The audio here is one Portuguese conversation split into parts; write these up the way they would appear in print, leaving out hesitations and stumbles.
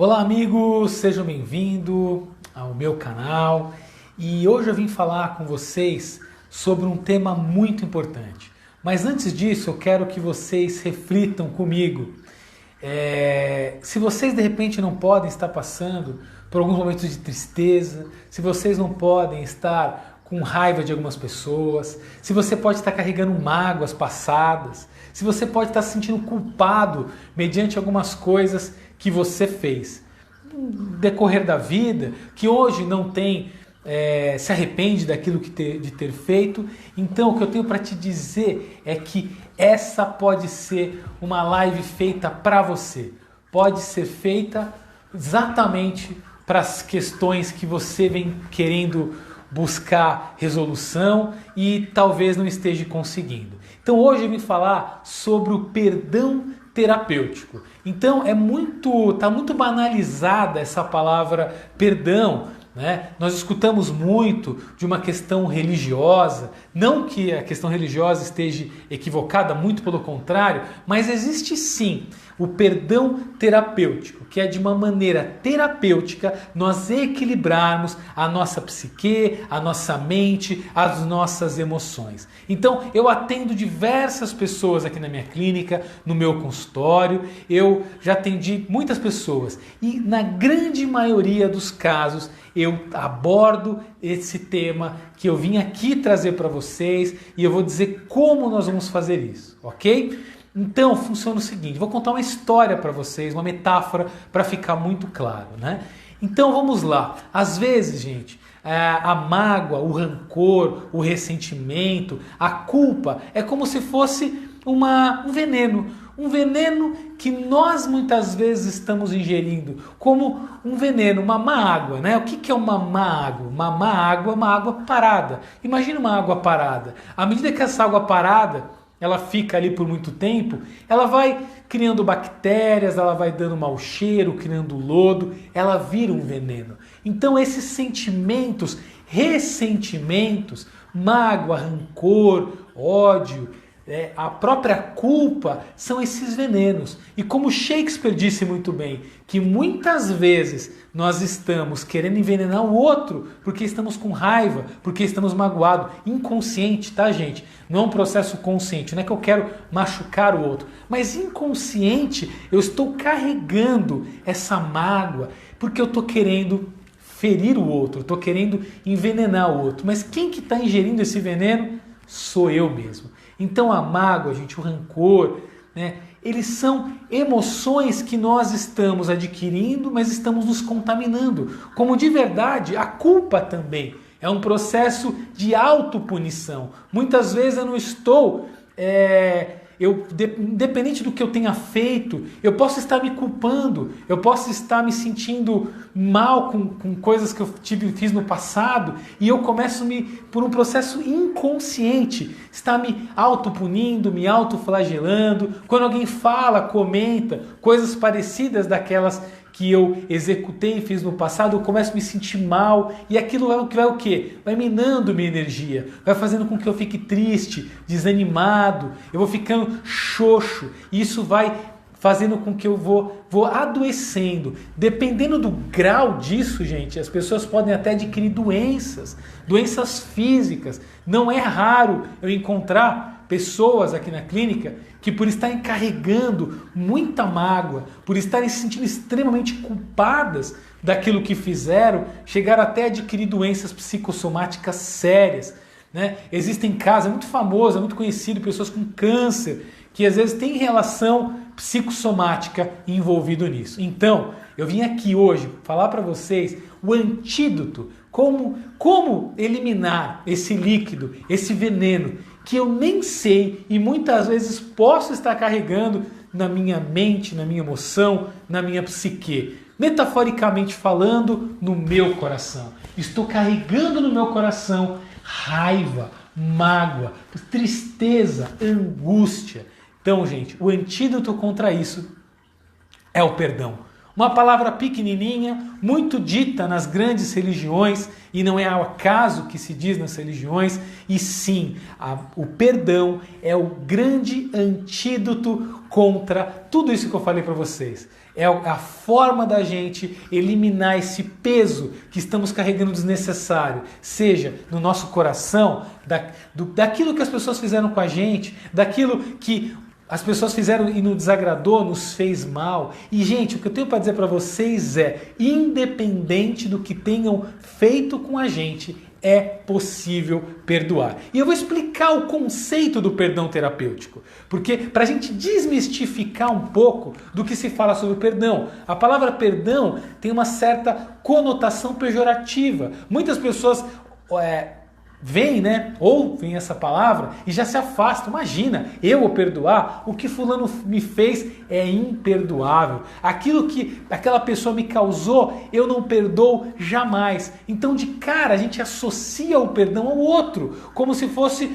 Olá amigos, sejam bem-vindos ao meu canal e hoje eu vim falar com vocês sobre um tema muito importante. Mas antes disso eu quero que vocês reflitam comigo. Se vocês de repente não podem estar passando por alguns momentos de tristeza, se vocês não podem estar com raiva de algumas pessoas, se você pode estar carregando mágoas passadas, se você pode estar se sentindo culpado mediante algumas coisas que você fez no decorrer da vida, que hoje não tem, se arrepende daquilo de ter feito. Então o que eu tenho para te dizer é que essa pode ser uma live feita para você, pode ser feita exatamente para as questões que você vem querendo buscar resolução e talvez não esteja conseguindo. Então hoje eu vim falar sobre o perdão terapêutico. Então tá muito banalizada essa palavra perdão, né? Nós escutamos muito de uma questão religiosa, não que a questão religiosa esteja equivocada, muito pelo contrário, mas existe sim o perdão terapêutico, que é de uma maneira terapêutica nós equilibrarmos a nossa psique, a nossa mente, as nossas emoções. Então eu atendo diversas pessoas aqui na minha clínica, no meu consultório, eu já atendi muitas pessoas e na grande maioria dos casos eu abordo esse tema que eu vim aqui trazer para vocês e eu vou dizer como nós vamos fazer isso, ok? Então funciona o seguinte, vou contar uma história para vocês, uma metáfora para ficar muito claro, né? Então vamos lá, às vezes, gente, a mágoa, o rancor, o ressentimento, a culpa é como se fosse um veneno que nós muitas vezes estamos ingerindo como um veneno, uma má água, né? O que é uma má água? Uma má água é uma água parada. Imagina uma água parada. À medida que essa água parada ela fica ali por muito tempo, ela vai criando bactérias, ela vai dando mau cheiro, criando lodo, ela vira um veneno. Então esses sentimentos, ressentimentos, mágoa, rancor, ódio, a própria culpa são esses venenos. E como Shakespeare disse muito bem, que muitas vezes nós estamos querendo envenenar o outro porque estamos com raiva, porque estamos magoados. Inconsciente, tá, gente? Não é um processo consciente, não é que eu quero machucar o outro, mas inconsciente eu estou carregando essa mágoa porque eu estou querendo ferir o outro, eu estou querendo envenenar o outro. Mas quem que está ingerindo esse veneno? Sou eu mesmo. Então a mágoa, gente, o rancor, né, eles são emoções que nós estamos adquirindo, mas estamos nos contaminando. Como de verdade, a culpa também é um processo de autopunição. Muitas vezes eu não estou... independente do que eu tenha feito, eu posso estar me culpando, eu posso estar me sentindo mal com coisas que eu fiz no passado e eu começo por um processo inconsciente, estar me autopunindo, me autoflagelando. Quando alguém fala, comenta coisas parecidas daquelas que eu executei e fiz no passado, eu começo a me sentir mal e aquilo vai o quê? Vai minando minha energia, vai fazendo com que eu fique triste, desanimado, eu vou ficando xoxo e isso vai fazendo com que eu vou adoecendo. Dependendo do grau disso, gente, as pessoas podem até adquirir doenças físicas. Não é raro eu encontrar pessoas aqui na clínica que por estarem carregando muita mágoa, por estarem se sentindo extremamente culpadas daquilo que fizeram, chegaram até a adquirir doenças psicossomáticas sérias, né? Existem casos, é muito famoso, é muito conhecido, pessoas com câncer, que às vezes tem relação psicossomática envolvido nisso. Então, eu vim aqui hoje falar para vocês o antídoto, como eliminar esse líquido, esse veneno, que eu nem sei e muitas vezes posso estar carregando na minha mente, na minha emoção, na minha psique. Metaforicamente falando, no meu coração. Estou carregando no meu coração raiva, mágoa, tristeza, angústia. Então, gente, o antídoto contra isso é o perdão. Uma palavra pequenininha, muito dita nas grandes religiões, e não é ao acaso que se diz nas religiões, e sim, o perdão é o grande antídoto contra tudo isso que eu falei para vocês. É a forma da gente eliminar esse peso que estamos carregando desnecessário, seja no nosso coração, daquilo que as pessoas fizeram com a gente, daquilo que as pessoas fizeram e nos desagradou, nos fez mal. E, gente, o que eu tenho para dizer para vocês é, independente do que tenham feito com a gente, é possível perdoar. E eu vou explicar o conceito do perdão terapêutico, porque para a gente desmistificar um pouco do que se fala sobre o perdão. A palavra perdão tem uma certa conotação pejorativa. Muitas pessoas vem, né? Ouvem essa palavra e já se afastam. Imagina, eu vou perdoar? O que fulano me fez é imperdoável. Aquilo que aquela pessoa me causou, eu não perdoo jamais. Então, de cara, a gente associa o perdão ao outro, como se fosse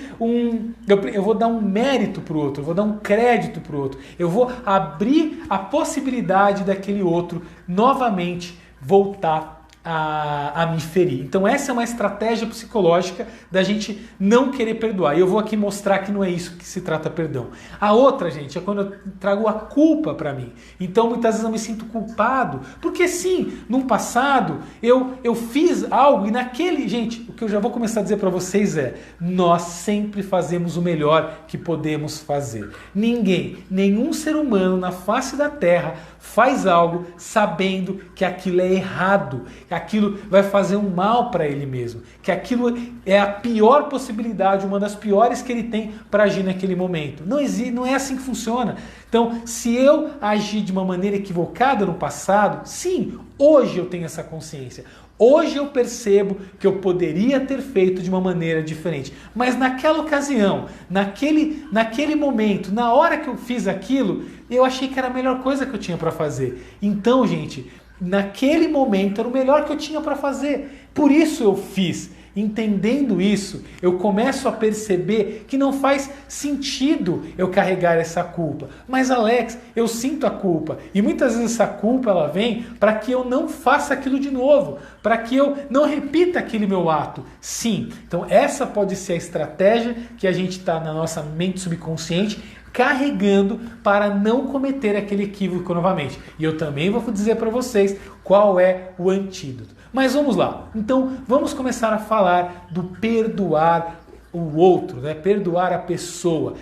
eu vou dar um mérito para o outro, eu vou dar um crédito para o outro, eu vou abrir a possibilidade daquele outro novamente voltar a me ferir. Então essa é uma estratégia psicológica da gente não querer perdoar. E eu vou aqui mostrar que não é isso que se trata perdão. A outra, gente, é quando eu trago a culpa para mim. Então muitas vezes eu me sinto culpado, porque sim, no passado eu fiz algo e naquele... Gente, o que eu já vou começar a dizer para vocês é, nós sempre fazemos o melhor que podemos fazer. Nenhum ser humano na face da Terra faz algo sabendo que aquilo é errado, que aquilo vai fazer um mal para ele mesmo, que aquilo é a pior possibilidade, uma das piores que ele tem para agir naquele momento. Não é assim que funciona. Então, se eu agi de uma maneira equivocada no passado, sim, hoje eu tenho essa consciência. Hoje eu percebo que eu poderia ter feito de uma maneira diferente. Mas naquela ocasião, naquele momento, na hora que eu fiz aquilo, eu achei que era a melhor coisa que eu tinha para fazer. Então, gente, naquele momento era o melhor que eu tinha para fazer. Por isso eu fiz. Entendendo isso, eu começo a perceber que não faz sentido eu carregar essa culpa. Mas Alex, eu sinto a culpa. E muitas vezes essa culpa ela vem para que eu não faça aquilo de novo. Para que eu não repita aquele meu ato. Sim, então essa pode ser a estratégia que a gente está na nossa mente subconsciente carregando para não cometer aquele equívoco novamente. E eu também vou dizer para vocês qual é o antídoto. Mas vamos lá. Então, vamos começar a falar do perdoar o outro, né? Perdoar a pessoa.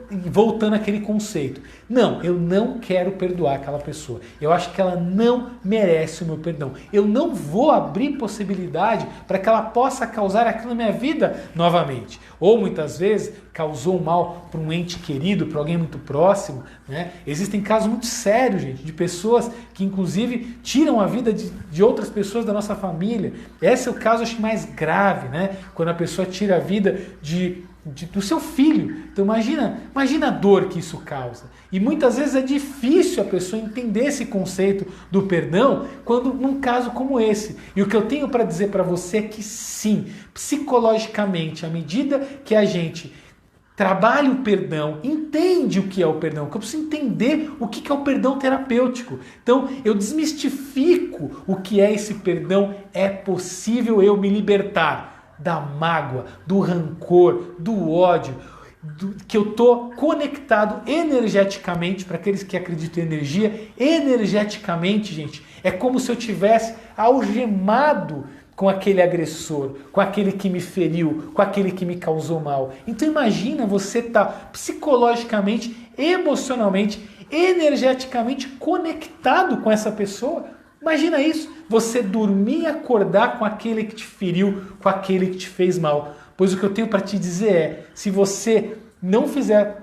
Voltando àquele conceito. Não, eu não quero perdoar aquela pessoa. Eu acho que ela não merece o meu perdão. Eu não vou abrir possibilidade para que ela possa causar aquilo na minha vida novamente. Ou muitas vezes causou um mal para um ente querido, para alguém muito próximo, né? Existem casos muito sérios, gente, de pessoas que inclusive tiram a vida de outras pessoas da nossa família. Esse é o caso, acho, mais grave, né? Quando a pessoa tira a vida do seu filho. Então imagina a dor que isso causa. E muitas vezes é difícil a pessoa entender esse conceito do perdão quando num caso como esse. E o que eu tenho para dizer para você é que sim, psicologicamente, à medida que a gente trabalha o perdão, entende o que é o perdão, que eu preciso entender o que é o perdão terapêutico. Então eu desmistifico o que é esse perdão, é possível eu me libertar da mágoa, do rancor, do ódio, que eu estou conectado energeticamente, para aqueles que acreditam em energia, energeticamente, gente, é como se eu tivesse algemado com aquele agressor, com aquele que me feriu, com aquele que me causou mal. Então imagina você estar psicologicamente, emocionalmente, energeticamente conectado com essa pessoa. Imagina isso, você dormir e acordar com aquele que te feriu, com aquele que te fez mal. Pois o que eu tenho para te dizer é, se você não fizer,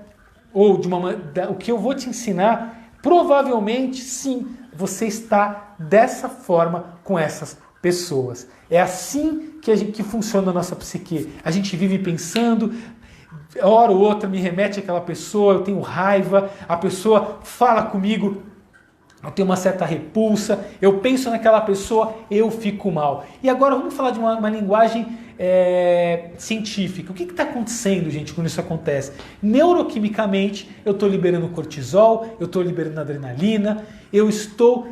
ou o que eu vou te ensinar, provavelmente sim, você está dessa forma com essas pessoas. É assim que funciona a nossa psique. A gente vive pensando, hora ou outra me remete àquela pessoa, eu tenho raiva, a pessoa fala comigo, eu tenho uma certa repulsa, eu penso naquela pessoa, eu fico mal. E agora vamos falar de uma linguagem científica. O que está acontecendo, gente, quando isso acontece? Neuroquimicamente, eu estou liberando cortisol, eu estou liberando adrenalina, eu estou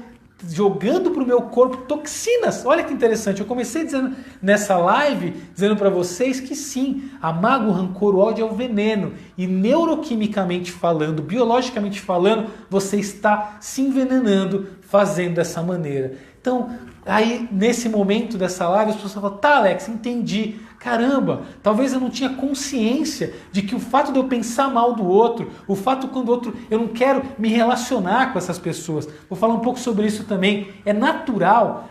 jogando para o meu corpo toxinas. Olha que interessante, eu comecei dizendo nessa live, dizendo para vocês que sim, a mágoa, o rancor, o ódio é o veneno. E neuroquimicamente falando, biologicamente falando, você está se envenenando fazendo dessa maneira. Então, aí nesse momento dessa live, as pessoas falam, tá Alex, entendi. Caramba, talvez eu não tinha consciência de que o fato de eu pensar mal do outro, o fato quando o outro, eu não quero me relacionar com essas pessoas. Vou falar um pouco sobre isso também. É natural,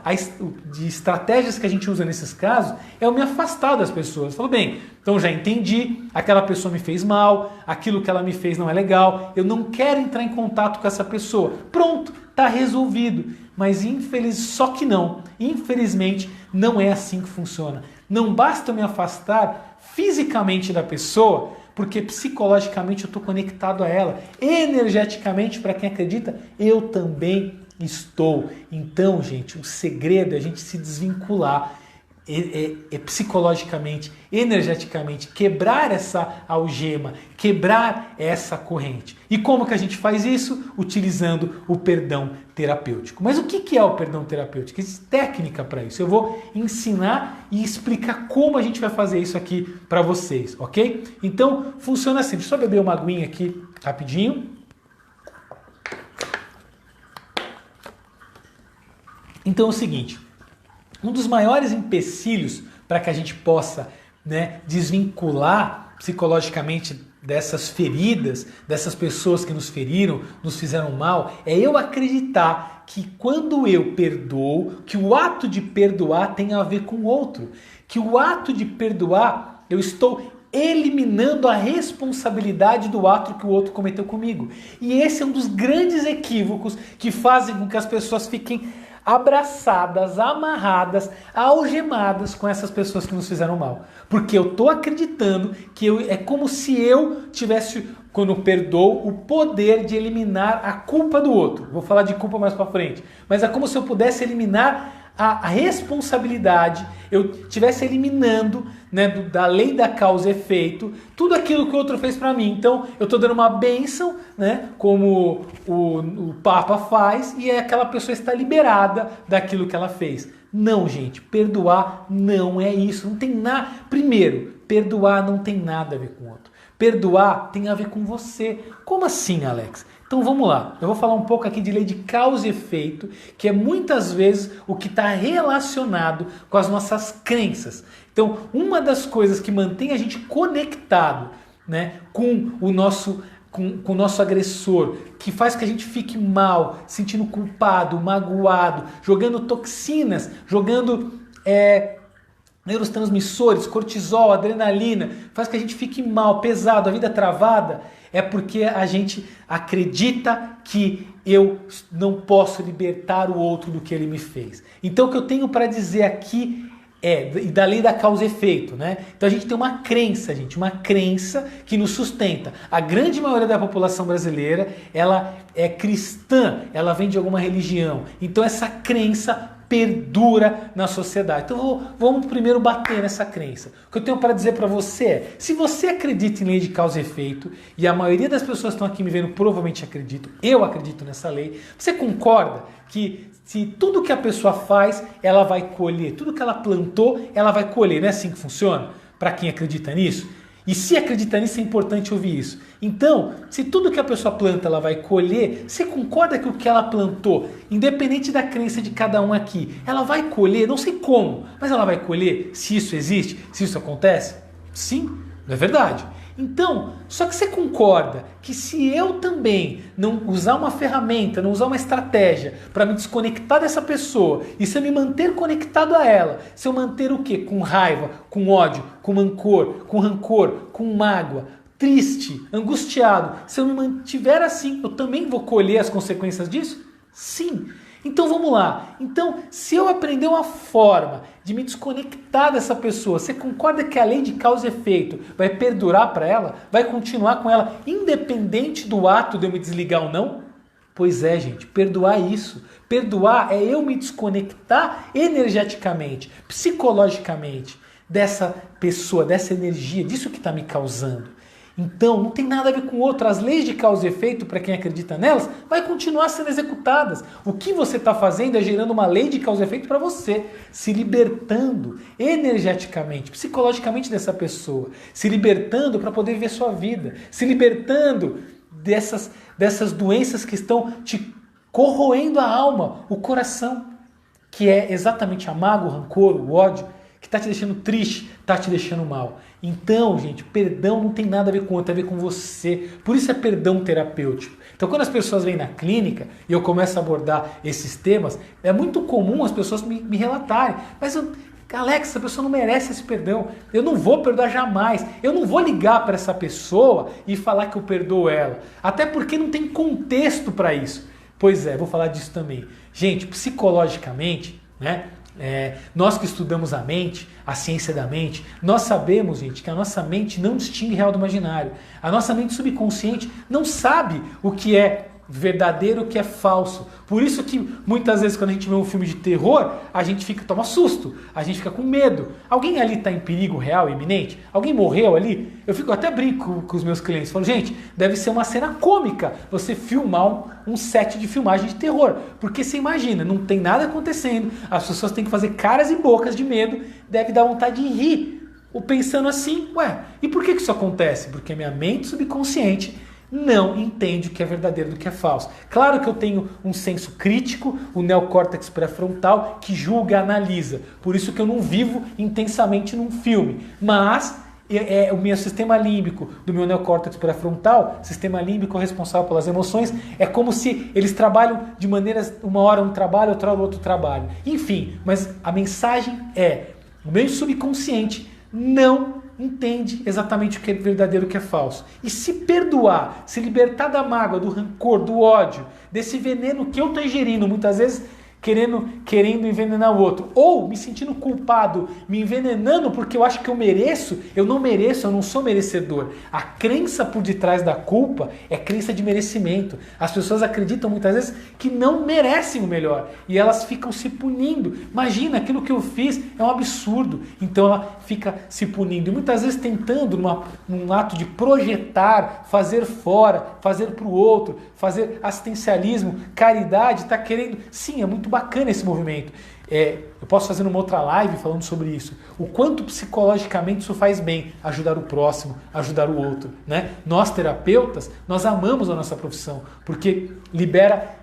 de estratégias que a gente usa nesses casos, é eu me afastar das pessoas. Falo, bem, então já entendi, aquela pessoa me fez mal, aquilo que ela me fez não é legal, eu não quero entrar em contato com essa pessoa. Pronto, está resolvido. Mas infelizmente não é assim que funciona. Não basta eu me afastar fisicamente da pessoa, porque psicologicamente eu estou conectado a ela. Energeticamente, para quem acredita, eu também estou. Então, gente, o segredo é a gente se desvincular psicologicamente, energeticamente, quebrar essa algema, quebrar essa corrente. E como que a gente faz isso? Utilizando o perdão terapêutico. Mas o que é o perdão terapêutico? Existe técnica para isso. Eu vou ensinar e explicar como a gente vai fazer isso aqui para vocês, ok? Então, funciona assim. Deixa eu só beber uma aguinha aqui rapidinho. Então é o seguinte, um dos maiores empecilhos para que a gente possa, desvincular psicologicamente dessas feridas, dessas pessoas que nos feriram, nos fizeram mal, é eu acreditar que quando eu perdoo, que o ato de perdoar tem a ver com o outro, que o ato de perdoar, eu estou eliminando a responsabilidade do ato que o outro cometeu comigo. E esse é um dos grandes equívocos que fazem com que as pessoas fiquem abraçadas, amarradas, algemadas com essas pessoas que nos fizeram mal. Porque eu estou acreditando que é como se eu tivesse, quando eu perdoo, o poder de eliminar a culpa do outro. Vou falar de culpa mais para frente. Mas é como se eu pudesse eliminar a responsabilidade, eu estivesse eliminando, da lei da causa e efeito, tudo aquilo que o outro fez para mim. Então, eu estou dando uma bênção, como o Papa faz, e aquela pessoa está liberada daquilo que ela fez. Não, gente, perdoar não é isso. Não tem nada. Primeiro, perdoar não tem nada a ver com o outro. Perdoar tem a ver com você. Como assim, Alex? Então vamos lá, eu vou falar um pouco aqui de lei de causa e efeito, que é muitas vezes o que está relacionado com as nossas crenças. Então, uma das coisas que mantém a gente conectado, com o nosso agressor, que faz que a gente fique mal, sentindo culpado, magoado, jogando toxinas, jogando neurotransmissores, cortisol, adrenalina, faz que a gente fique mal, pesado, a vida travada, é porque a gente acredita que eu não posso libertar o outro do que ele me fez. Então o que eu tenho para dizer aqui e da lei da causa e efeito, Então a gente tem uma crença, uma crença que nos sustenta. A grande maioria da população brasileira, ela é cristã, ela vem de alguma religião. Então essa crença perdura na sociedade. Então vamos primeiro bater nessa crença. O que eu tenho para dizer para você é, se você acredita em lei de causa e efeito, e a maioria das pessoas que estão aqui me vendo provavelmente acreditam, eu acredito nessa lei, você concorda que se tudo que a pessoa faz, ela vai colher, tudo que ela plantou, ela vai colher, não é assim que funciona? Para quem acredita nisso? E se acredita nisso, é importante ouvir isso. Então, se tudo que a pessoa planta, ela vai colher, você concorda que o que ela plantou, independente da crença de cada um aqui, ela vai colher, não sei como, mas ela vai colher, se isso existe, se isso acontece? Sim, não é verdade? Então, só que você concorda que se eu também não usar uma ferramenta, não usar uma estratégia para me desconectar dessa pessoa e se eu me manter conectado a ela, se eu manter o quê? Com raiva, com ódio, com rancor, com mágoa, triste, angustiado, se eu me mantiver assim, eu também vou colher as consequências disso? Sim. Então vamos lá. Então, se eu aprender uma forma de me desconectar dessa pessoa, você concorda que a lei de causa e efeito vai perdurar para ela? Vai continuar com ela, independente do ato de eu me desligar ou não? Pois é, gente, perdoar é isso. Perdoar é eu me desconectar energeticamente, psicologicamente, dessa pessoa, dessa energia, disso que está me causando. Então, não tem nada a ver com o outro. As leis de causa e efeito, para quem acredita nelas, vai continuar sendo executadas. O que você está fazendo é gerando uma lei de causa e efeito para você, se libertando energeticamente, psicologicamente dessa pessoa, se libertando para poder viver sua vida, se libertando dessas doenças que estão te corroendo a alma, o coração, que é exatamente a mágoa, o rancor, o ódio, que está te deixando triste, está te deixando mal. Então, gente, perdão não tem nada a ver com o outro, tem a ver com você. Por isso é perdão terapêutico. Então, quando as pessoas vêm na clínica e eu começo a abordar esses temas, é muito comum as pessoas me relatarem. Mas, Alex, essa pessoa não merece esse perdão. Eu não vou perdoar jamais. Eu não vou ligar para essa pessoa e falar que eu perdoo ela. Até porque não tem contexto para isso. Pois é, vou falar disso também. Gente, psicologicamente, né? Nós que estudamos a mente, a ciência da mente, nós sabemos, gente, que a nossa mente não distingue real do imaginário. A nossa mente subconsciente não sabe o que é verdadeiro, o que é falso. Por isso que muitas vezes quando a gente vê um filme de terror, a gente toma susto, a gente fica com medo. Alguém ali está em perigo real, iminente? Alguém morreu ali? Eu até brinco com os meus clientes, falo, gente, deve ser uma cena cômica você filmar um set de filmagem de terror, porque você imagina, não tem nada acontecendo, as pessoas têm que fazer caras e bocas de medo, deve dar vontade de rir, ou pensando assim, e por que isso acontece? Porque a minha mente subconsciente não entende o que é verdadeiro do que é falso. Claro que eu tenho um senso crítico, o neocórtex pré-frontal, que julga, analisa. Por isso que eu não vivo intensamente num filme. Mas o meu sistema límbico do meu neocórtex pré-frontal, sistema límbico responsável pelas emoções, é como se eles trabalham de maneiras, uma hora um trabalho, outra hora outro trabalho. Enfim, mas a mensagem é, o meu subconsciente não entende exatamente o que é verdadeiro e o que é falso. E se perdoar, se libertar da mágoa, do rancor, do ódio, desse veneno que eu estou ingerindo, muitas vezes querendo envenenar o outro, ou me sentindo culpado, me envenenando porque eu acho que eu mereço, eu não mereço, eu não sou merecedor. A crença por detrás da culpa é crença de merecimento. As pessoas acreditam muitas vezes que não merecem o melhor e elas ficam se punindo. Imagina, aquilo que eu fiz é um absurdo. Então ela fica se punindo e muitas vezes tentando num ato de projetar, fazer fora, fazer para o outro, fazer assistencialismo, caridade, está querendo, sim, é muito bacana esse movimento. Eu posso fazer uma outra live falando sobre isso. O quanto psicologicamente isso faz bem, ajudar o próximo, ajudar o outro, né? Nós terapeutas, nós amamos a nossa profissão, porque libera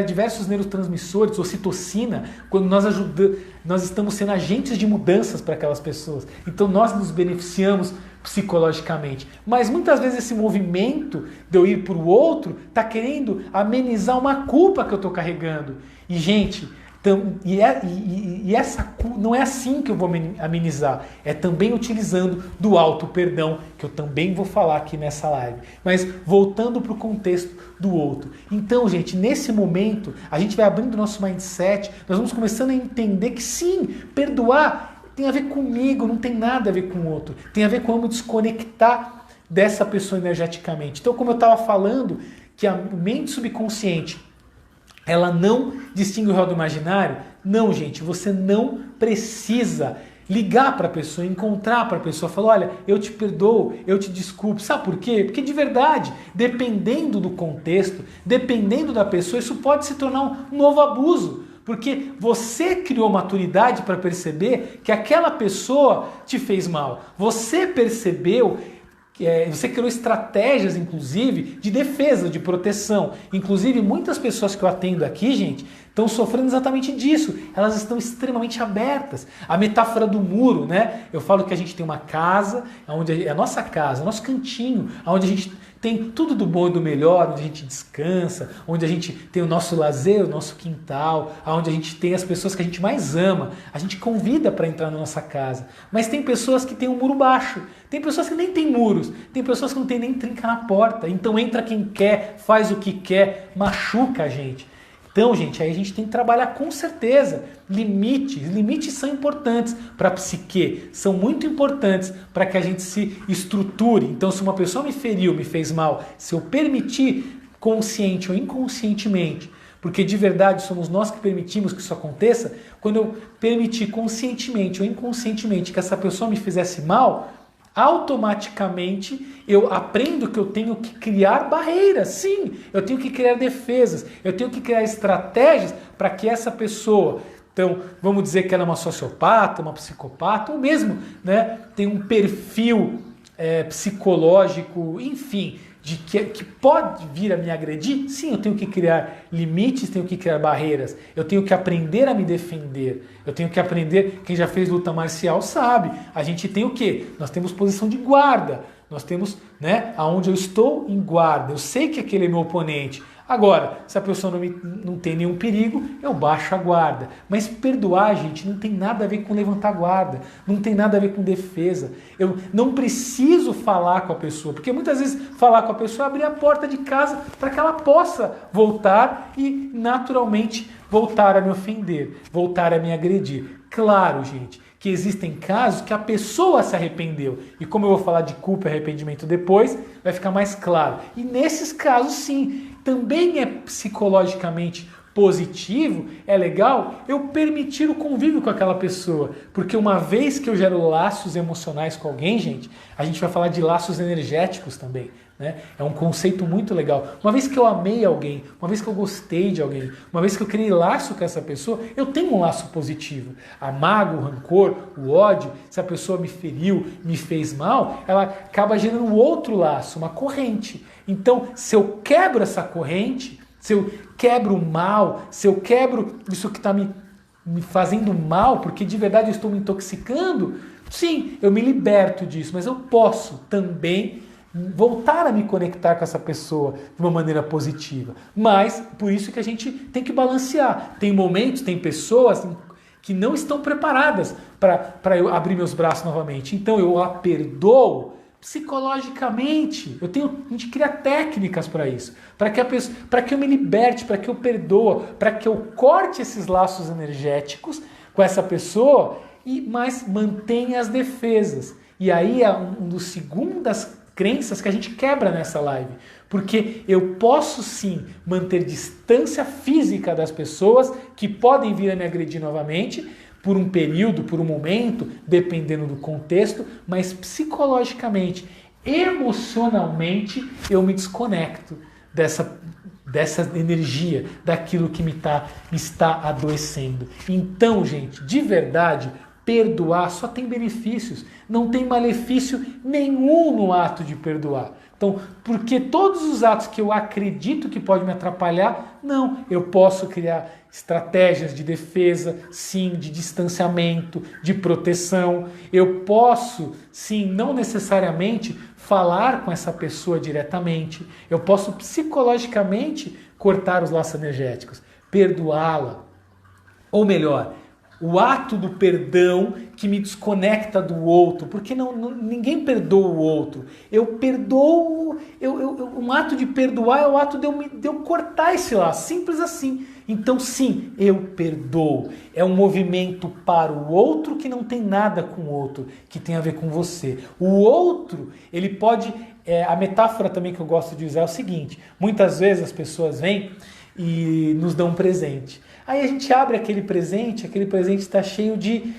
diversos neurotransmissores, ocitocina, quando nós estamos sendo agentes de mudanças para aquelas pessoas. Então nós nos beneficiamos psicologicamente. Mas muitas vezes esse movimento de eu ir para o outro está querendo amenizar uma culpa que eu estou carregando. E, gente, essa não é assim que eu vou amenizar. É também utilizando do auto-perdão, que eu também vou falar aqui nessa live. Mas voltando para o contexto do outro. Então, gente, nesse momento, a gente vai abrindo o nosso mindset, nós vamos começando a entender que sim, perdoar tem a ver comigo, não tem nada a ver com o outro. Tem a ver com eu me desconectar dessa pessoa energeticamente. Então, como eu estava falando, que a mente subconsciente, ela não distingue o real do imaginário. Não, gente, você não precisa ligar para a pessoa, encontrar para a pessoa, falar, olha, eu te perdoo, eu te desculpo. Sabe por quê? Porque de verdade, dependendo do contexto, dependendo da pessoa, isso pode se tornar um novo abuso. Porque você criou maturidade para perceber que aquela pessoa te fez mal. Você percebeu, você criou estratégias, inclusive, de defesa, de proteção. Inclusive, muitas pessoas que eu atendo aqui, gente, estão sofrendo exatamente disso. Elas estão extremamente abertas. A metáfora do muro, né? Eu falo que a gente tem uma casa, onde é a nossa casa, nosso cantinho, onde a gente tem tudo do bom e do melhor, onde a gente descansa, onde a gente tem o nosso lazer, o nosso quintal, onde a gente tem as pessoas que a gente mais ama, a gente convida para entrar na nossa casa. Mas tem pessoas que têm um muro baixo, tem pessoas que nem têm muros, tem pessoas que não têm nem trinca na porta, então entra quem quer, faz o que quer, machuca a gente. Então, gente, aí a gente tem que trabalhar com certeza. Limites são importantes para a psique, são muito importantes para que a gente se estruture. Então, se uma pessoa me feriu, me fez mal, se eu permitir, consciente ou inconscientemente, porque de verdade somos nós que permitimos que isso aconteça, quando eu permitir conscientemente ou inconscientemente que essa pessoa me fizesse mal, automaticamente eu aprendo que eu tenho que criar barreiras. Sim, eu tenho que criar defesas, eu tenho que criar estratégias para que essa pessoa, então vamos dizer que ela é uma sociopata, uma psicopata, ou mesmo, né, tem um perfil psicológico, enfim, que pode vir a me agredir. Sim, eu tenho que criar limites, tenho que criar barreiras, eu tenho que aprender a me defender, eu tenho que aprender, quem já fez luta marcial sabe, a gente tem o quê? Nós temos posição de guarda, nós temos, né, aonde eu estou em guarda, eu sei que aquele é meu oponente. Agora, se a pessoa não tem nenhum perigo, eu baixo a guarda. Mas perdoar, gente, não tem nada a ver com levantar a guarda, não tem nada a ver com defesa. Eu não preciso falar com a pessoa, porque muitas vezes falar com a pessoa é abrir a porta de casa para que ela possa voltar e naturalmente voltar a me ofender, voltar a me agredir. Claro, gente, que existem casos que a pessoa se arrependeu. E como eu vou falar de culpa e arrependimento depois, vai ficar mais claro. E nesses casos, sim, também é psicologicamente positivo, é legal eu permitir o convívio com aquela pessoa. Porque uma vez que eu gero laços emocionais com alguém, gente, a gente vai falar de laços energéticos também, né? É um conceito muito legal. Uma vez que eu amei alguém, uma vez que eu gostei de alguém, uma vez que eu criei laço com essa pessoa, eu tenho um laço positivo. A mágoa, o rancor, o ódio, se a pessoa me feriu, me fez mal, ela acaba gerando um outro laço, uma corrente. Então, se eu quebro essa corrente, se eu quebro o mal, se eu quebro isso que está me fazendo mal, porque de verdade eu estou me intoxicando, sim, eu me liberto disso, mas eu posso também voltar a me conectar com essa pessoa de uma maneira positiva. Mas, por isso que a gente tem que balancear. Tem momentos, tem pessoas que não estão preparadas para eu abrir meus braços novamente. Então eu a perdoo psicologicamente. A gente cria técnicas para isso, para que eu me liberte, para que eu perdoe, para que eu corte esses laços energéticos com essa pessoa, mas mantenha as defesas. E aí é um dos segundas crenças que a gente quebra nessa live, porque eu posso sim manter distância física das pessoas que podem vir a me agredir novamente, por um período, por um momento, dependendo do contexto, mas psicologicamente, emocionalmente, eu me desconecto dessa energia, daquilo que me está adoecendo. Então, gente, de verdade, perdoar só tem benefícios, não tem malefício nenhum no ato de perdoar. Então, porque todos os atos que eu acredito que podem me atrapalhar, não, eu posso criar estratégias de defesa, sim, de distanciamento, de proteção. Eu posso, sim, não necessariamente falar com essa pessoa diretamente. Eu posso psicologicamente cortar os laços energéticos, perdoá-la. Ou melhor, o ato do perdão que me desconecta do outro, porque ninguém perdoa o outro. Eu perdoo, um ato de perdoar é o ato de eu cortar esse laço, simples assim. Então sim, eu perdoo. É um movimento para o outro que não tem nada com o outro, que tem a ver com você. O outro, ele pode... a metáfora também que eu gosto de usar é o seguinte: muitas vezes as pessoas vêm e nos dão um presente. Aí a gente abre aquele presente está cheio de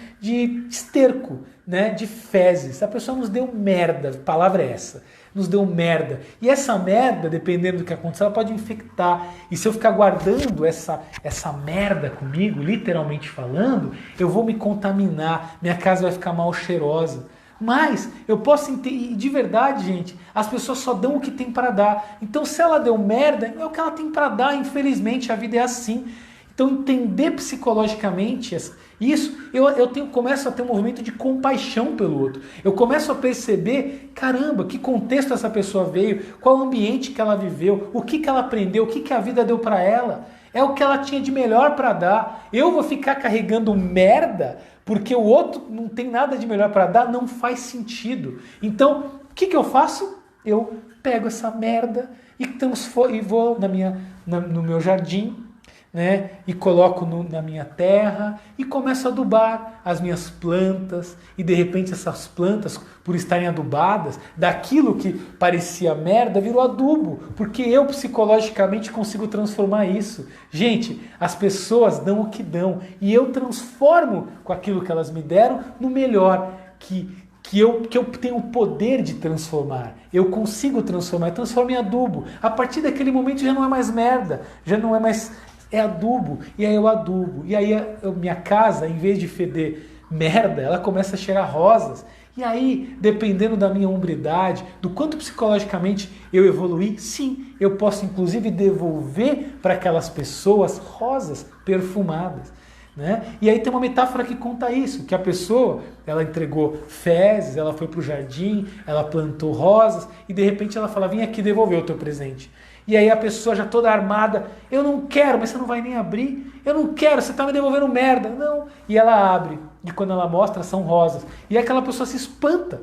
esterco, né? De fezes. A pessoa nos deu merda, a palavra é essa, nos deu merda. E essa merda, dependendo do que acontecer, ela pode infectar. E se eu ficar guardando essa merda comigo, literalmente falando, eu vou me contaminar, minha casa vai ficar mal cheirosa. Mas eu posso entender, e de verdade, gente, as pessoas só dão o que tem para dar. Então se ela deu merda, é o que ela tem para dar, infelizmente a vida é assim. Então entender psicologicamente isso, começo a ter um movimento de compaixão pelo outro. Eu começo a perceber, caramba, que contexto essa pessoa veio, qual o ambiente que ela viveu, o que ela aprendeu, o que a vida deu para ela. É o que ela tinha de melhor para dar. Eu vou ficar carregando merda porque o outro não tem nada de melhor para dar, não faz sentido. Então, o que eu faço? Eu pego essa merda e vou no meu jardim, né? E coloco na minha terra e começo a adubar as minhas plantas. E de repente essas plantas, por estarem adubadas, daquilo que parecia merda, virou adubo. Porque eu psicologicamente consigo transformar isso. Gente, as pessoas dão o que dão. E eu transformo com aquilo que elas me deram no melhor. Que que eu tenho o poder de transformar. Eu consigo transformar, eu transformo em adubo. A partir daquele momento já não é mais merda, já não é mais... é adubo. E aí eu adubo. E aí minha casa, em vez de feder merda, ela começa a cheirar rosas. E aí, dependendo da minha hombridade, do quanto psicologicamente eu evoluí, sim, eu posso inclusive devolver para aquelas pessoas rosas perfumadas. Né? E aí tem uma metáfora que conta isso, que a pessoa, ela entregou fezes, ela foi para o jardim, ela plantou rosas e de repente ela fala, vem aqui devolver o teu presente. E aí a pessoa já toda armada, eu não quero, mas você não vai nem abrir, eu não quero, você está me devolvendo merda. Não. E ela abre, e quando ela mostra são rosas. E aquela pessoa se espanta.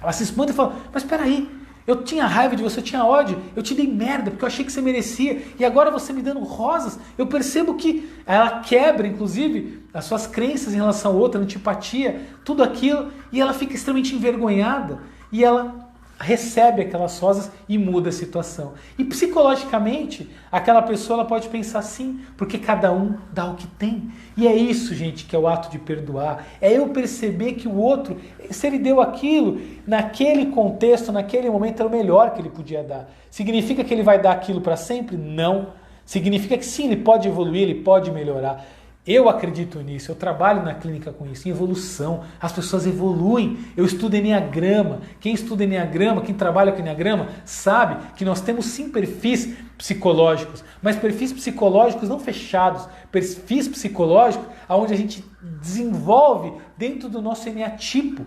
Ela se espanta e fala, mas espera aí, eu tinha raiva de você, eu tinha ódio, eu te dei merda porque eu achei que você merecia e agora você me dando rosas, eu percebo que ela quebra, inclusive, as suas crenças em relação ao outro, antipatia, tudo aquilo, e ela fica extremamente envergonhada e ela recebe aquelas rosas e muda a situação. E psicologicamente, aquela pessoa ela pode pensar assim, porque cada um dá o que tem. E é isso, gente, que é o ato de perdoar. É eu perceber que o outro, se ele deu aquilo, naquele contexto, naquele momento, era o melhor que ele podia dar. Significa que ele vai dar aquilo para sempre? Não. Significa que sim, ele pode evoluir, ele pode melhorar. Eu acredito nisso, eu trabalho na clínica com isso, em evolução. As pessoas evoluem. Eu estudo Enneagrama. Quem estuda Enneagrama, quem trabalha com Enneagrama, sabe que nós temos sim perfis psicológicos, mas perfis psicológicos não fechados, perfis psicológicos onde a gente desenvolve dentro do nosso eneatipo.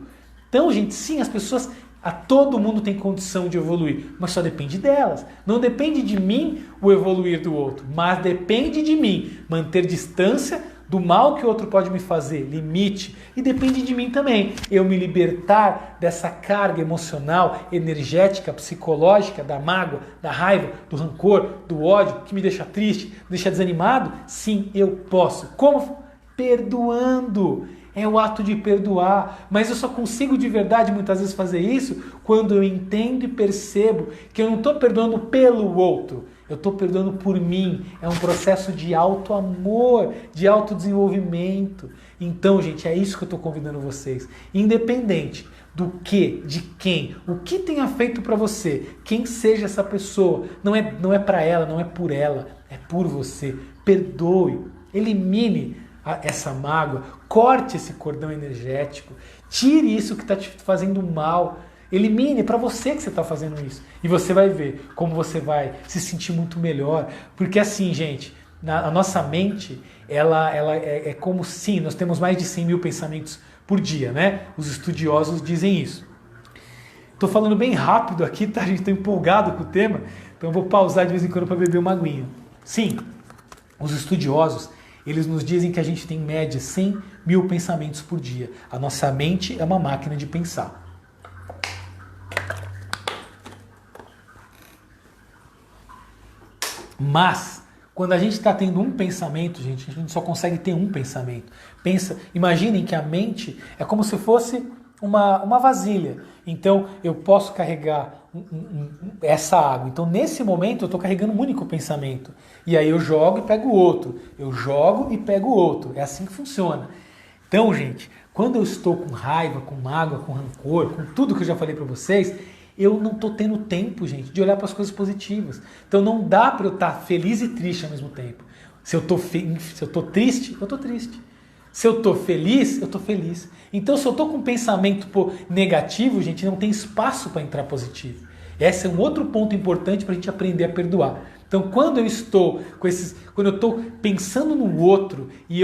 Então, gente, sim, as pessoas... A todo mundo tem condição de evoluir, mas só depende delas. Não depende de mim o evoluir do outro, mas depende de mim manter distância do mal que o outro pode me fazer, limite. E depende de mim também, eu me libertar dessa carga emocional, energética, psicológica, da mágoa, da raiva, do rancor, do ódio, que me deixa triste, me deixa desanimado. Sim, eu posso. Como? Perdoando. É o ato de perdoar, mas eu só consigo de verdade muitas vezes fazer isso quando eu entendo e percebo que eu não estou perdoando pelo outro, eu estou perdoando por mim. É um processo de auto-amor, de autodesenvolvimento. Então, gente, é isso que eu estou convidando vocês. Independente do que, de quem, o que tenha feito para você, quem seja essa pessoa, não é para ela, não é por ela, é por você. Perdoe, elimine essa mágoa, corte esse cordão energético, tire isso que está te fazendo mal, elimine, para você que você está fazendo isso. E você vai ver como você vai se sentir muito melhor, porque assim, gente, a nossa mente, ela é como se nós temos mais de 100 mil pensamentos por dia, né? Os estudiosos dizem isso. Estou falando bem rápido aqui, tá? A gente está empolgado com o tema, então eu vou pausar de vez em quando para beber uma aguinha. Sim, os estudiosos, eles nos dizem que a gente tem em média 100 mil pensamentos por dia. A nossa mente é uma máquina de pensar. Mas, quando a gente está tendo um pensamento, gente, a gente só consegue ter um pensamento. Imaginem que a mente é como se fosse uma vasilha. Então, eu posso carregar essa água. Então, nesse momento, eu estou carregando um único pensamento. E aí eu jogo e pego outro. Eu jogo e pego outro. É assim que funciona. Então, gente, quando eu estou com raiva, com mágoa, com rancor, com tudo que eu já falei para vocês, eu não estou tendo tempo, gente, de olhar para as coisas positivas. Então, não dá para eu estar feliz e triste ao mesmo tempo. Se eu estou triste, eu estou triste. Se eu estou feliz, eu estou feliz. Então, se eu estou com um pensamento negativo, gente, não tem espaço para entrar positivo. Esse é um outro ponto importante para a gente aprender a perdoar. Então, quando eu estou pensando no outro e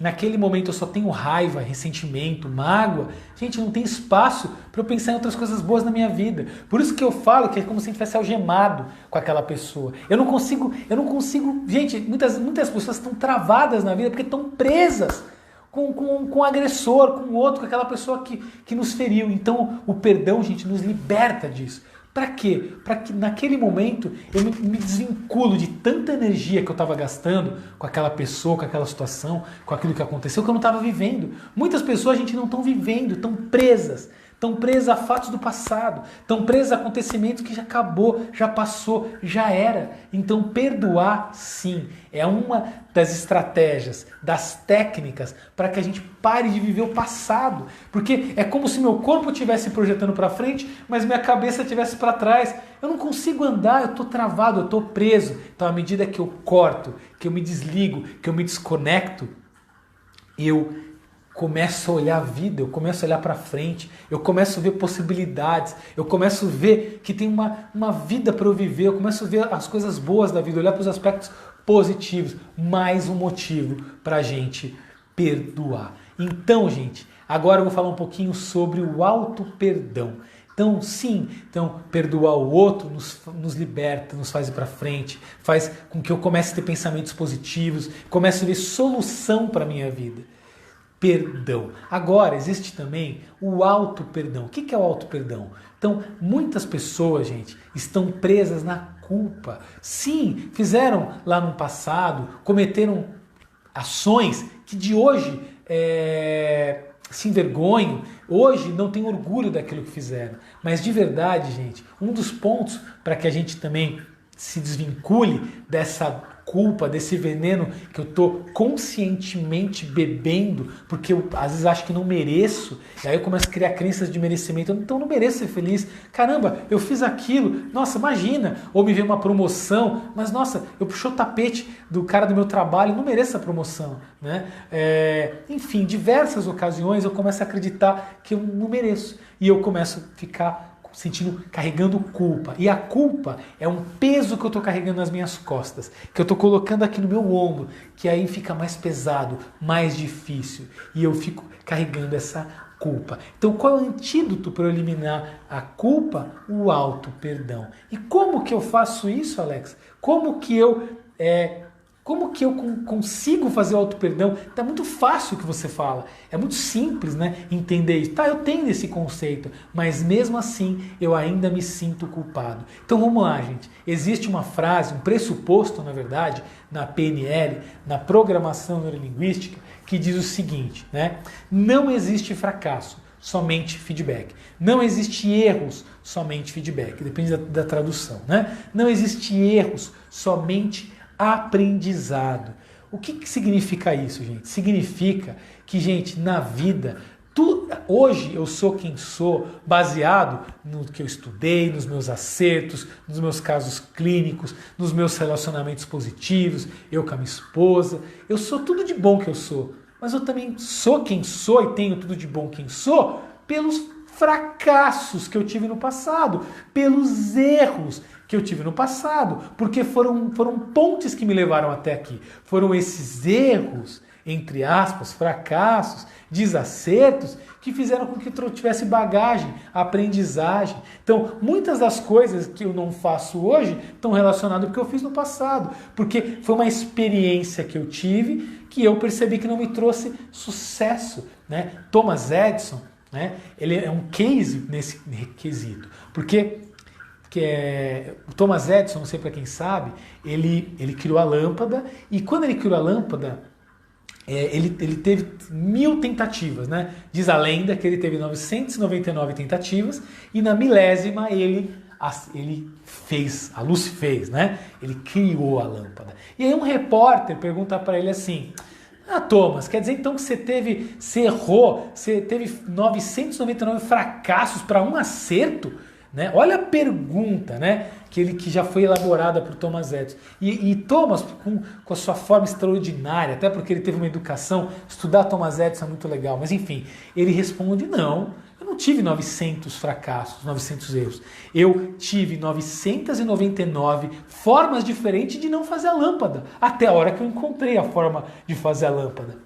naquele momento eu só tenho raiva, ressentimento, mágoa, gente, não tem espaço para eu pensar em outras coisas boas na minha vida. Por isso que eu falo que é como se eu estivesse algemado com aquela pessoa. Eu não consigo, gente, muitas pessoas estão travadas na vida porque estão presas com o agressor, com o outro, com aquela pessoa que nos feriu. Então, o perdão, gente, nos liberta disso. Para quê? Para que naquele momento eu me desvinculo de tanta energia que eu estava gastando com aquela pessoa, com aquela situação, com aquilo que aconteceu, que eu não estava vivendo. Muitas pessoas, a gente, não estão vivendo, estão presas. estão presas a fatos do passado, estão presas a acontecimentos que já acabou, já passou, já era. Então perdoar, sim, é uma das estratégias, das técnicas para que a gente pare de viver o passado. Porque é como se meu corpo estivesse projetando para frente, mas minha cabeça estivesse para trás. Eu não consigo andar, eu estou travado, eu estou preso. Então à medida que eu corto, que eu me desligo, que eu me desconecto, eu começo a olhar a vida, eu começo a olhar para frente, eu começo a ver possibilidades, eu começo a ver que tem uma vida para eu viver, eu começo a ver as coisas boas da vida, olhar para os aspectos positivos. Mais um motivo para a gente perdoar. Então, gente, agora eu vou falar um pouquinho sobre o auto-perdão. Então, sim, perdoar o outro nos liberta, nos faz ir para frente, faz com que eu comece a ter pensamentos positivos, comece a ver solução para a minha vida. Perdão. Agora, existe também o auto-perdão. O que é o auto-perdão? Então, muitas pessoas, gente, estão presas na culpa. Sim, fizeram lá no passado, cometeram ações que de hoje se envergonham, hoje não tem orgulho daquilo que fizeram. Mas de verdade, gente, um dos pontos para que a gente também se desvincule dessa culpa, desse veneno que eu estou conscientemente bebendo, porque eu às vezes acho que não mereço, e aí eu começo a criar crenças de merecimento, então eu não mereço ser feliz. Caramba, eu fiz aquilo, nossa, imagina, ou me veio uma promoção, mas nossa, eu puxei o tapete do cara do meu trabalho, não mereço essa promoção, né? Enfim, diversas ocasiões eu começo a acreditar que eu não mereço, e eu começo a ficar carregando culpa. E a culpa é um peso que eu estou carregando nas minhas costas, que eu estou colocando aqui no meu ombro, que aí fica mais pesado, mais difícil. E eu fico carregando essa culpa. Então qual é o antídoto para eu eliminar a culpa? O auto-perdão. E como que eu faço isso, Alex? Como que eu consigo fazer o auto-perdão? Tá muito fácil o que você fala. É muito simples, né? Entender isso. Tá, eu tenho esse conceito, mas mesmo assim eu ainda me sinto culpado. Então vamos lá, gente. Existe uma frase, um pressuposto, na verdade, na PNL, na programação neurolinguística, que diz o seguinte, né? Não existe fracasso, somente feedback. Não existe erros, somente feedback. Depende da tradução, né? Não existe erros, somente aprendizado. O que significa isso, gente? Significa que, gente, na vida, hoje eu sou quem sou, baseado no que eu estudei, nos meus acertos, nos meus casos clínicos, nos meus relacionamentos positivos, eu com a minha esposa. Eu sou tudo de bom que eu sou, mas eu também sou quem sou e tenho tudo de bom quem sou pelos fracassos que eu tive no passado, pelos erros que eu tive no passado, porque foram pontes que me levaram até aqui. Foram esses erros, entre aspas, fracassos, desacertos, que fizeram com que eu tivesse bagagem, aprendizagem. Então, muitas das coisas que eu não faço hoje estão relacionadas ao que eu fiz no passado, porque foi uma experiência que eu tive que eu percebi que não me trouxe sucesso, né? Thomas Edison, né? Ele é um case nesse quesito, porque o Thomas Edison, não sei para quem sabe, ele criou a lâmpada, e quando ele criou a lâmpada, ele teve 1000 tentativas, né? Diz a lenda que ele teve 999 tentativas, e na milésima a luz fez, né? Ele criou a lâmpada. E aí um repórter pergunta para ele assim: Thomas, quer dizer então que você errou, você teve 999 fracassos para um acerto? Né? Olha a pergunta, né, que já foi elaborada por Thomas Edison. E Thomas, com a sua forma extraordinária, até porque ele teve uma educação, estudar Thomas Edison é muito legal, mas enfim, ele responde: não, eu não tive 900 fracassos, 900 erros. Eu tive 999 formas diferentes de não fazer a lâmpada, até a hora que eu encontrei a forma de fazer a lâmpada.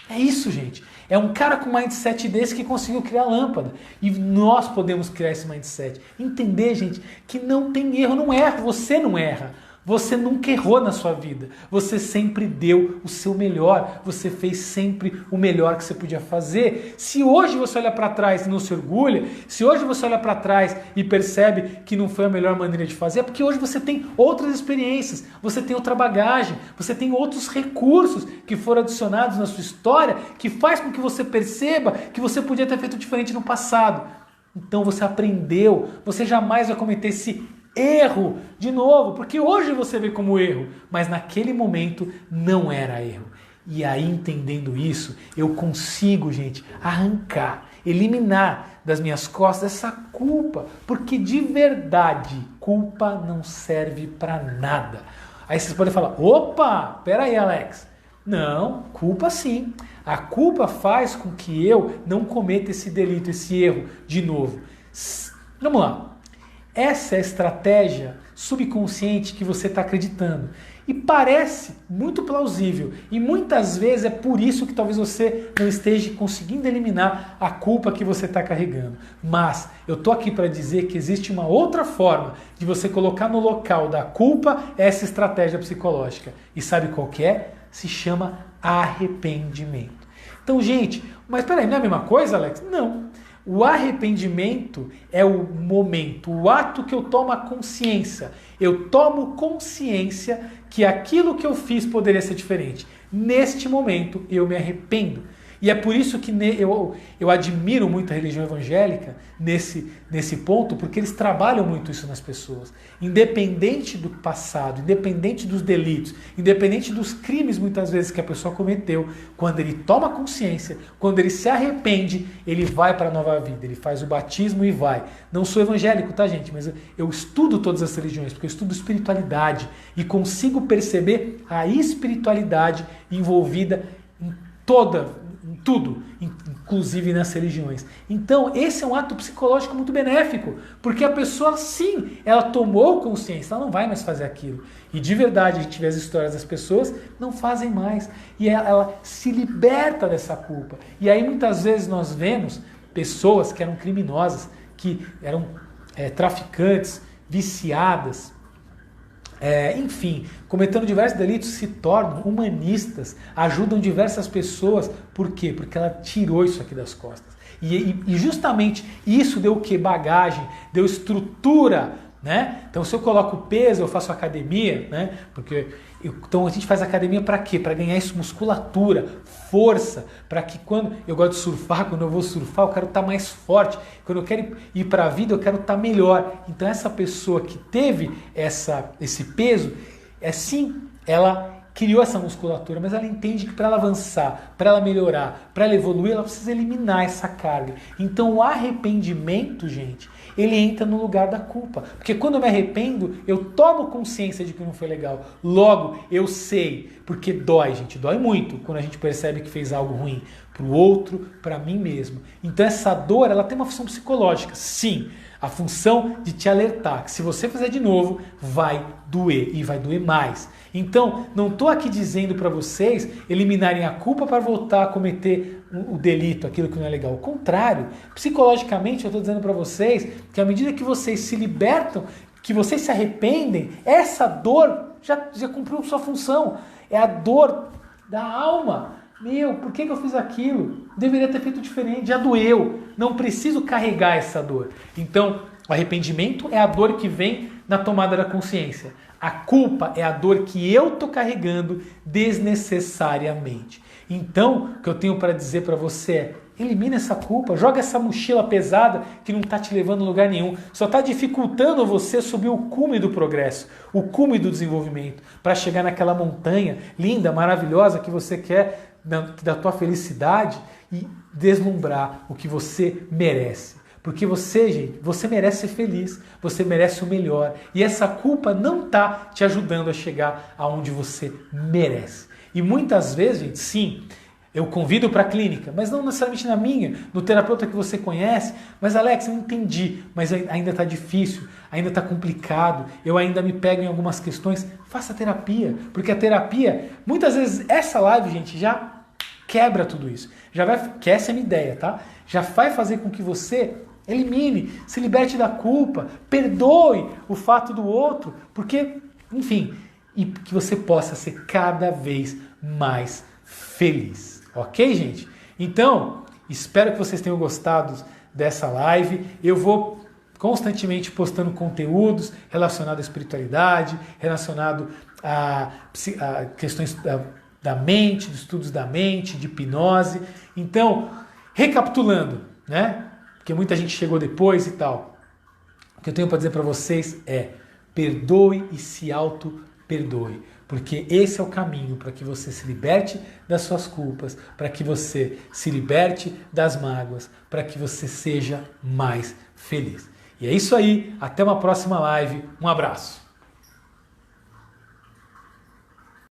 É isso, gente. É um cara com mindset desse que conseguiu criar a lâmpada. E nós podemos criar esse mindset. Entender, gente, que não tem erro, não erra, você não erra. Você nunca errou na sua vida. Você sempre deu o seu melhor. Você fez sempre o melhor que você podia fazer. Se hoje você olha para trás e não se orgulha, se hoje você olha para trás e percebe que não foi a melhor maneira de fazer, é porque hoje você tem outras experiências, você tem outra bagagem, você tem outros recursos que foram adicionados na sua história, que faz com que você perceba que você podia ter feito diferente no passado. Então você aprendeu, você jamais vai cometer esse erro de novo, porque hoje você vê como erro, mas naquele momento não era erro. E aí, entendendo isso, eu consigo, gente, arrancar, eliminar das minhas costas essa culpa, porque de verdade, culpa não serve para nada. Aí vocês podem falar, opa, peraí, Alex. Não, culpa sim. A culpa faz com que eu não cometa esse delito, esse erro de novo. Vamos lá. Essa é a estratégia subconsciente que você está acreditando. E parece muito plausível. E muitas vezes é por isso que talvez você não esteja conseguindo eliminar a culpa que você está carregando. Mas eu estou aqui para dizer que existe uma outra forma de você colocar no local da culpa essa estratégia psicológica. E sabe qual que é? Se chama arrependimento. Então, gente, mas peraí, não é a mesma coisa, Alex? Não. O arrependimento é o momento, o ato que eu tomo a consciência. Eu tomo consciência que aquilo que eu fiz poderia ser diferente. Neste momento, eu me arrependo. E é por isso que eu admiro muito a religião evangélica nesse ponto, porque eles trabalham muito isso nas pessoas. Independente do passado, independente dos delitos, independente dos crimes muitas vezes que a pessoa cometeu, quando ele toma consciência, quando ele se arrepende, ele vai para a nova vida, ele faz o batismo e vai. Não sou evangélico, tá, gente? Mas eu estudo todas as religiões, porque eu estudo espiritualidade e consigo perceber a espiritualidade envolvida em tudo, inclusive nas religiões. Então, esse é um ato psicológico muito benéfico, porque a pessoa, sim, ela tomou consciência, ela não vai mais fazer aquilo. E de verdade, a gente vê as histórias das pessoas, não fazem mais. E ela se liberta dessa culpa. E aí, muitas vezes, nós vemos pessoas que eram criminosas, que eram traficantes, viciadas, enfim, cometendo diversos delitos, se tornam humanistas, ajudam diversas pessoas. Por quê? Porque ela tirou isso aqui das costas. E justamente isso deu o quê? Bagagem, deu estrutura, né? Então, se eu coloco peso, eu faço academia, né? Então a gente faz academia para quê? Para ganhar isso, musculatura, força, para que quando eu gosto de surfar, quando eu vou surfar, eu quero estar mais forte. Quando eu quero ir para a vida, eu quero estar melhor. Então essa pessoa que teve esse peso, sim, ela criou essa musculatura, mas ela entende que para ela avançar, para ela melhorar, para ela evoluir, ela precisa eliminar essa carga. Então o arrependimento, gente, ele entra no lugar da culpa. Porque quando eu me arrependo, eu tomo consciência de que não foi legal. Logo, eu sei, porque dói, gente, dói muito quando a gente percebe que fez algo ruim para o outro, para mim mesmo. Então essa dor, ela tem uma função psicológica, sim. A função de te alertar que se você fizer de novo, vai doer e vai doer mais. Então, não estou aqui dizendo para vocês eliminarem a culpa para voltar a cometer o delito, aquilo que não é legal. Ao contrário, psicologicamente eu estou dizendo para vocês que à medida que vocês se libertam, que vocês se arrependem, essa dor já cumpriu sua função. É a dor da alma. Por que eu fiz aquilo? Deveria ter feito diferente, já doeu. Não preciso carregar essa dor. Então, o arrependimento é a dor que vem na tomada da consciência. A culpa é a dor que eu estou carregando desnecessariamente. Então, o que eu tenho para dizer para você é: elimina essa culpa, joga essa mochila pesada que não está te levando a lugar nenhum, só está dificultando você subir o cume do progresso, o cume do desenvolvimento, para chegar naquela montanha linda, maravilhosa que você quer, da tua felicidade, e deslumbrar o que você merece. Porque você, gente, você merece ser feliz, você merece o melhor. E essa culpa não está te ajudando a chegar aonde você merece. E muitas vezes, gente, sim, eu convido para a clínica, mas não necessariamente na minha, no terapeuta que você conhece. Mas Alex, eu entendi, mas ainda está difícil, ainda está complicado, eu ainda me pego em algumas questões. Faça terapia, porque a terapia, muitas vezes, essa live, gente, já quebra tudo isso. Que essa é a minha ideia, tá? Já vai fazer com que você elimine, se liberte da culpa, perdoe o fato do outro, porque, enfim, e que você possa ser cada vez mais feliz. Ok, gente? Então, espero que vocês tenham gostado dessa live. Eu vou constantemente postando conteúdos relacionados à espiritualidade, relacionado a questões da mente, de estudos da mente, de hipnose. Então, recapitulando, né? porque muita gente chegou depois e tal. O que eu tenho para dizer para vocês é: perdoe e se auto-perdoe, porque esse é o caminho para que você se liberte das suas culpas, para que você se liberte das mágoas, para que você seja mais feliz. E é isso aí, até uma próxima live, um abraço!